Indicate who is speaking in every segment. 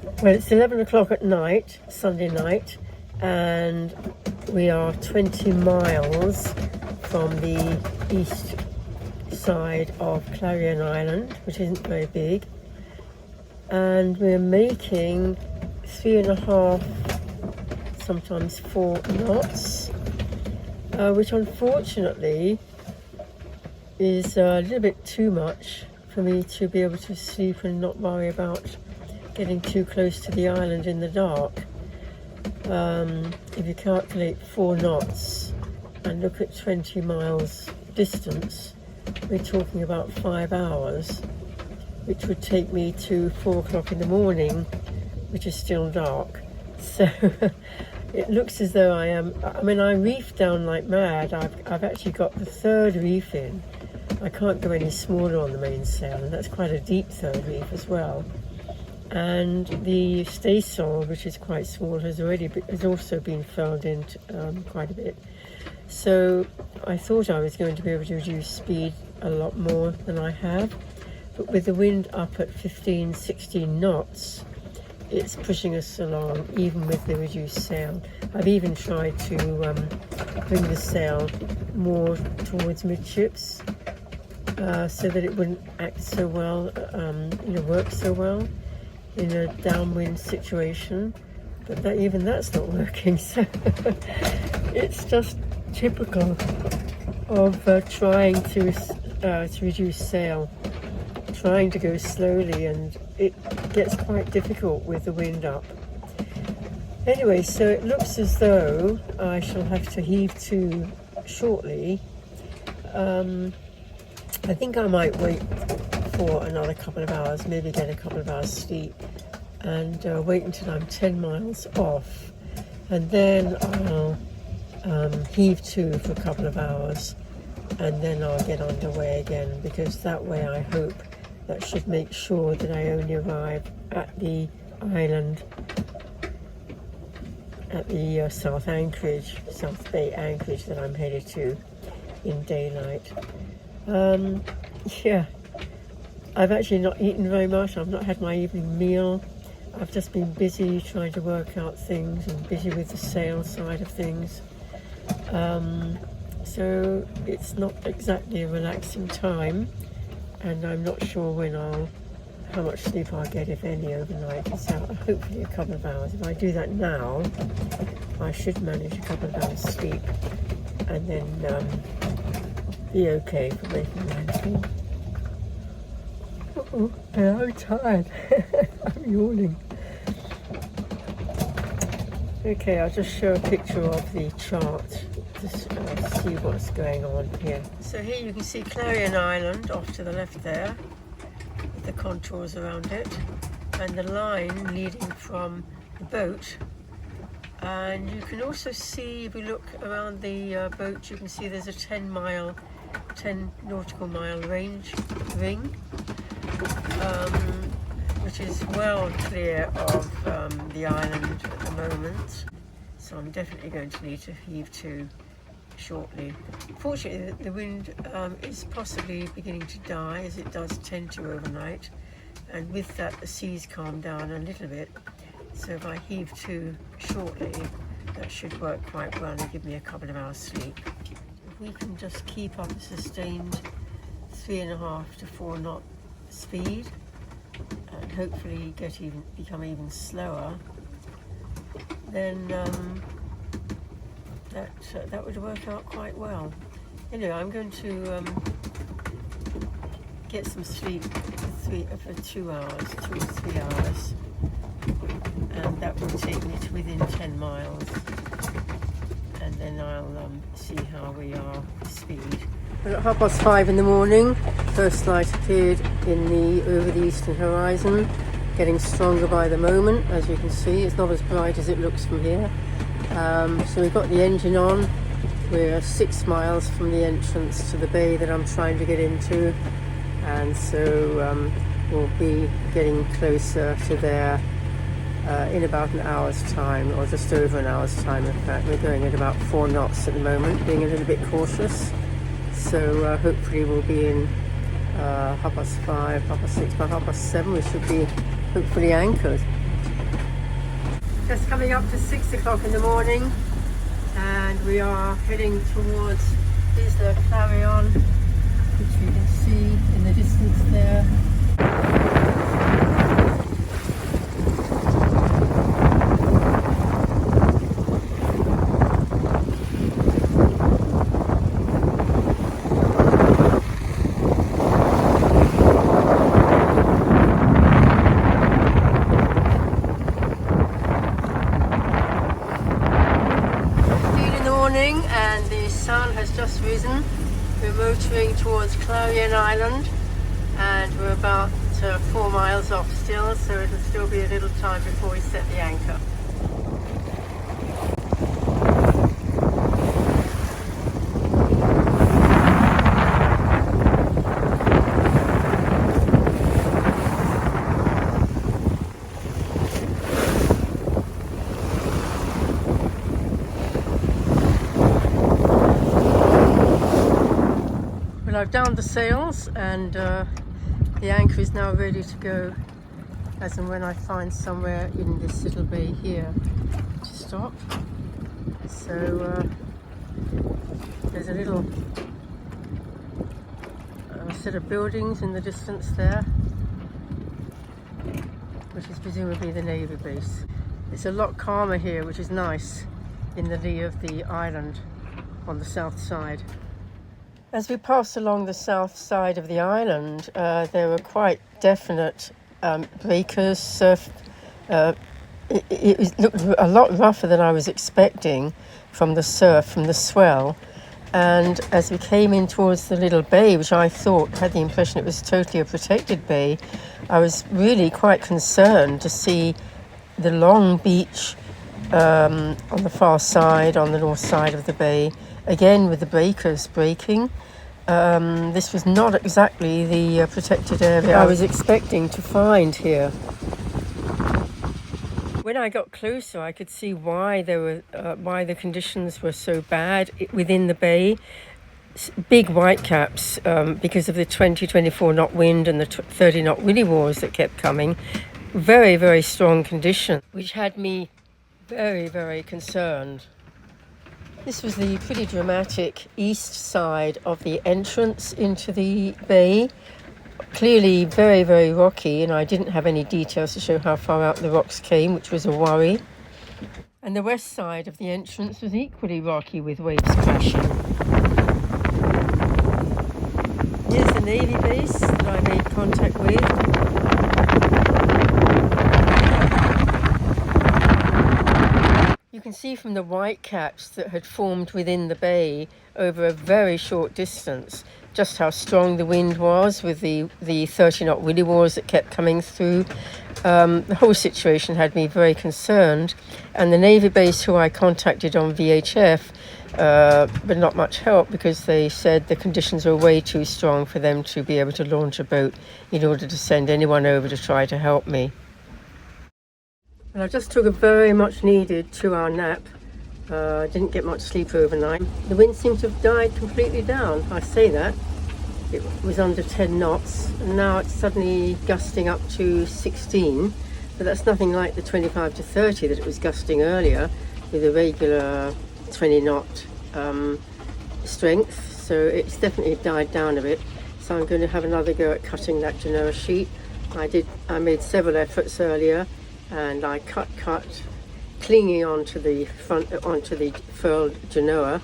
Speaker 1: Well, it's 11 o'clock at night, Sunday night, and we are 20 miles from the east side of Clarion Island, which isn't very big, and we're making 3.5, sometimes 4 knots, which unfortunately is a little bit too much for me to be able to sleep and not worry about getting too close to the island in the dark. If you calculate 4 knots and look at 20 miles distance, we're talking about 5 hours, which would take me to 4 o'clock in the morning, which is still dark. So it looks as though I reefed down like mad. I've actually got the 3rd reef in. I can't go any smaller on the mainsail, and that's quite a deep 3rd reef as well. And the staysail, which is quite small, has also been furled in quite a bit. So I thought I was going to be able to reduce speed a lot more than I have, but with the wind up at 15, 16 knots, it's pushing us along even with the reduced sail. I've even tried to bring the sail more towards midships so that it wouldn't act so well, work so well in a downwind situation, but even that's not working. So it's just typical of trying to reduce sail, trying to go slowly, and it gets quite difficult with the wind up. Anyway, so it looks as though I shall have to heave to shortly. I think I might wait for another couple of hours, maybe get a couple of hours sleep, and wait until I'm 10 miles off, and then I'll heave to for a couple of hours, and then I'll get underway again, because that way I hope that should make sure that I only arrive at the island at the South Bay anchorage that I'm headed to in daylight. Yeah, I've actually not eaten very much. I've not had my evening meal. I've just been busy trying to work out things and busy with the sail side of things. So it's not exactly a relaxing time, and I'm not sure how much sleep I'll get, if any, overnight. So hopefully a couple of hours. If I do that now, I should manage a couple of hours sleep, and then be okay for making landfall. I'm tired. I'm yawning. Okay, I'll just show a picture of the chart to see what's going on here. So here you can see Clarion Island off to the left there, with the contours around it, and the line leading from the boat. And you can also see, if you look around the boat, you can see there's a 10 nautical mile ring, which is well clear of the island at the moment. So I'm definitely going to need to heave to shortly. Fortunately, the wind is possibly beginning to die, as it does tend to overnight, and with that the seas calm down a little bit. So if I heave to shortly, that should work quite well and give me a couple of hours sleep. If we can just keep up a sustained 3.5 to 4 knot speed, and hopefully become even slower, then that would work out quite well. Anyway, I'm going to get some sleep for 2 hours, 2 or 3 hours, and that will take me to within 10 miles, and then I'll see how we are with speed. At 5:30 in the morning, first light appeared over the eastern horizon, getting stronger by the moment. As you can see, it's not as bright as it looks from here. So we've got the engine on. We're 6 miles from the entrance to the bay that I'm trying to get into, and so we'll be getting closer to there in about an hour's time, or just over an hour's time. In fact, we're going at about 4 knots at the moment, being a little bit cautious. So hopefully we'll be in 5:30, 6:30, by 7:30 we should be hopefully anchored. Just coming up to 6 o'clock in the morning, and we are heading towards, here's the Clarion, which you can see in the distance there. And the sun has just risen. We're motoring towards Clarion Island, and we're about 4 miles off still, so it'll still be a little time before we set the anchor. I've downed the sails, and the anchor is now ready to go as and when I find somewhere in this little bay here to stop. So there's a little set of buildings in the distance there, which is presumably the Navy base. It's a lot calmer here, which is nice, in the lee of the island on the south side. As we passed along the south side of the island, there were quite definite breakers, surf. It looked a lot rougher than I was expecting from the surf, from the swell. And as we came in towards the little bay, which I thought had the impression it was totally a protected bay, I was really quite concerned to see the long beach on the far side, on the north side of the bay, again with the breakers breaking. This was not exactly the protected area I was expecting to find here. When I got closer, I could see why why the conditions were so bad within the bay. Big whitecaps because of the 20-24 knot wind and the 30 knot willy waws that kept coming. Very, very strong condition, which had me very, very concerned. This was the pretty dramatic east side of the entrance into the bay. Clearly very, very rocky, and I didn't have any details to show how far out the rocks came, which was a worry. And the west side of the entrance was equally rocky with waves crashing. Here's the Navy base that I made contact with. You can see from the whitecaps that had formed within the bay over a very short distance just how strong the wind was with the 30 knot willy waws that kept coming through. The whole situation had me very concerned, and the Navy base who I contacted on VHF but not much help, because they said the conditions were way too strong for them to be able to launch a boat in order to send anyone over to try to help me. And I just took a very much needed 2-hour nap. I didn't get much sleep overnight. The wind seemed to have died completely down. I say that. It was under 10 knots, and now it's suddenly gusting up to 16. But that's nothing like the 25 to 30 that it was gusting earlier with a regular 20 knot strength. So it's definitely died down a bit. So I'm going to have another go at cutting that Genoa sheet. I made several efforts earlier, and I cut, clinging onto the furled Genoa,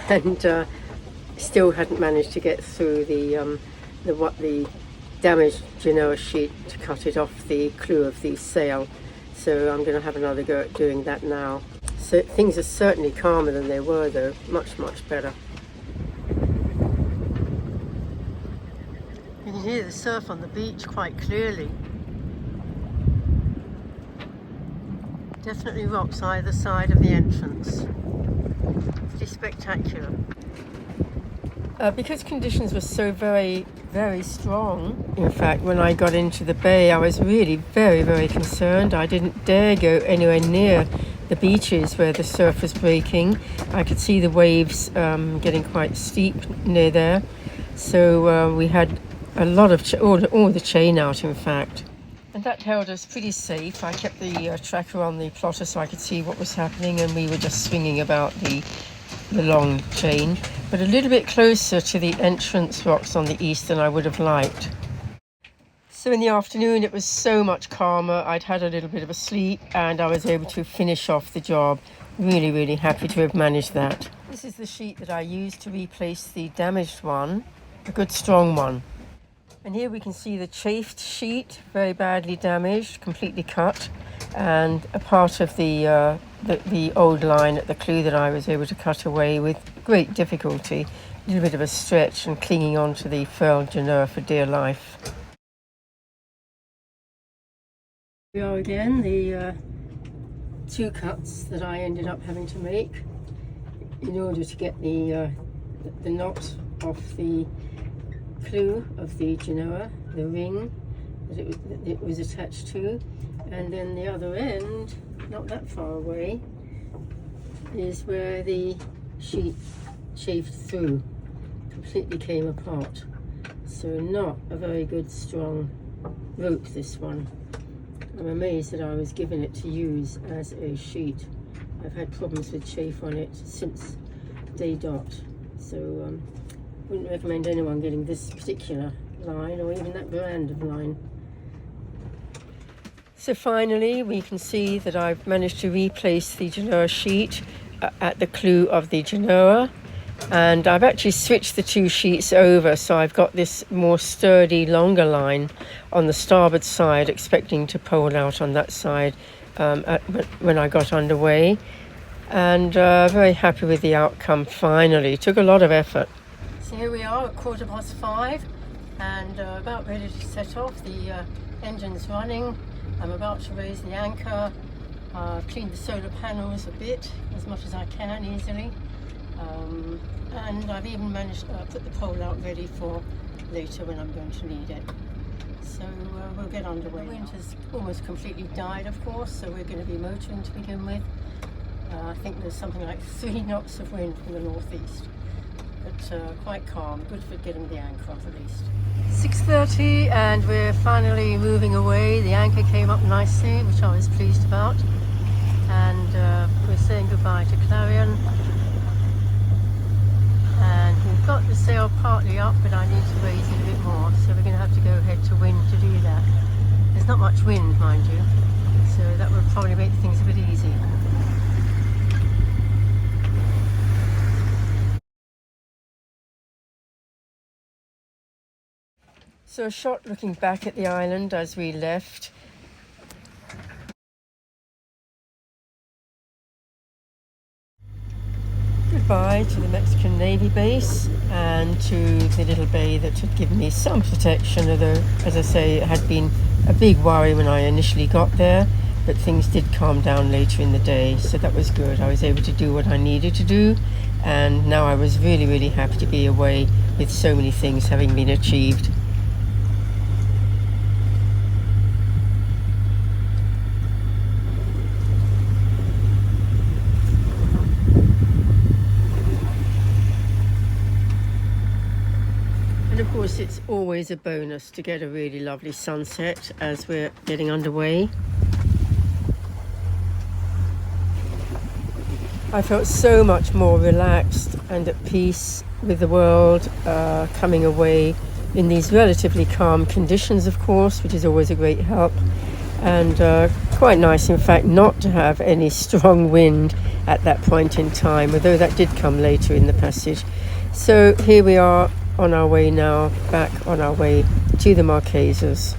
Speaker 1: and still hadn't managed to get through the damaged Genoa sheet to cut it off the clew of the sail. So I'm going to have another go at doing that now. So things are certainly calmer than they were, though, much better. You can hear the surf on the beach quite clearly. Definitely rocks either side of the entrance. Pretty spectacular. Because conditions were so very, very strong, in fact, when I got into the bay, I was really very, very concerned. I didn't dare go anywhere near the beaches where the surf was breaking. I could see the waves getting quite steep near there. So we had a lot of all the chain out, in fact. And that held us pretty safe. I kept the tracker on the plotter so I could see what was happening, and we were just swinging about the long chain, but a little bit closer to the entrance rocks on the east than I would have liked. So in the afternoon it was so much calmer. I'd had a little bit of a sleep and I was able to finish off the job. Really, really happy to have managed that. This is the sheet that I used to replace the damaged one, a good strong one. And here we can see the chafed sheet, very badly damaged, completely cut, and a part of the old line at the clew that I was able to cut away with great difficulty. A little bit of a stretch and clinging on to the furled Genoa for dear life. Here we are again, the two cuts that I ended up having to make in order to get the knot off the clew of the Genoa, the ring that it was attached to, and then the other end, not that far away, is where the sheet chafed through, completely came apart. So not a very good strong rope, this one. I'm amazed that I was given it to use as a sheet. I've had problems with chafe on it since day dot, so wouldn't recommend anyone getting this particular line or even that brand of line. So finally we can see that I've managed to replace the Genoa sheet at the clew of the Genoa, and I've actually switched the two sheets over, so I've got this more sturdy longer line on the starboard side, expecting to pole out on that side when I got underway, and very happy with the outcome finally. It took a lot of effort. So here we are at 5:15 and about ready to set off. The engine's running. I'm about to raise the anchor, clean the solar panels a bit, as much as I can easily. And I've even managed to put the pole out ready for later when I'm going to need it. So we'll get underway. The wind has almost completely died, of course, so we're going to be motoring to begin with. I think there's something like 3 knots of wind from the northeast, but quite calm, good for getting the anchor off at least. 6:30 and we're finally moving away. The anchor came up nicely, which I was pleased about, and we're saying goodbye to Clarion. And we've got the sail partly up, but I need to raise it a bit more, so we're going to have to go head to wind to do that. There's not much wind, mind you, so that would probably make things a bit easy. So a shot looking back at the island as we left. Goodbye to the Mexican Navy base and to the little bay that had given me some protection, although, as I say, it had been a big worry when I initially got there, but things did calm down later in the day, so that was good. I was able to do what I needed to do, and now I was really, really happy to be away with so many things having been achieved. And of course it's always a bonus to get a really lovely sunset as we're getting underway. I felt so much more relaxed and at peace with the world coming away in these relatively calm conditions, of course, which is always a great help, and quite nice in fact not to have any strong wind at that point in time, although that did come later in the passage. So here we are on our way now, back on our way to the Marquesas.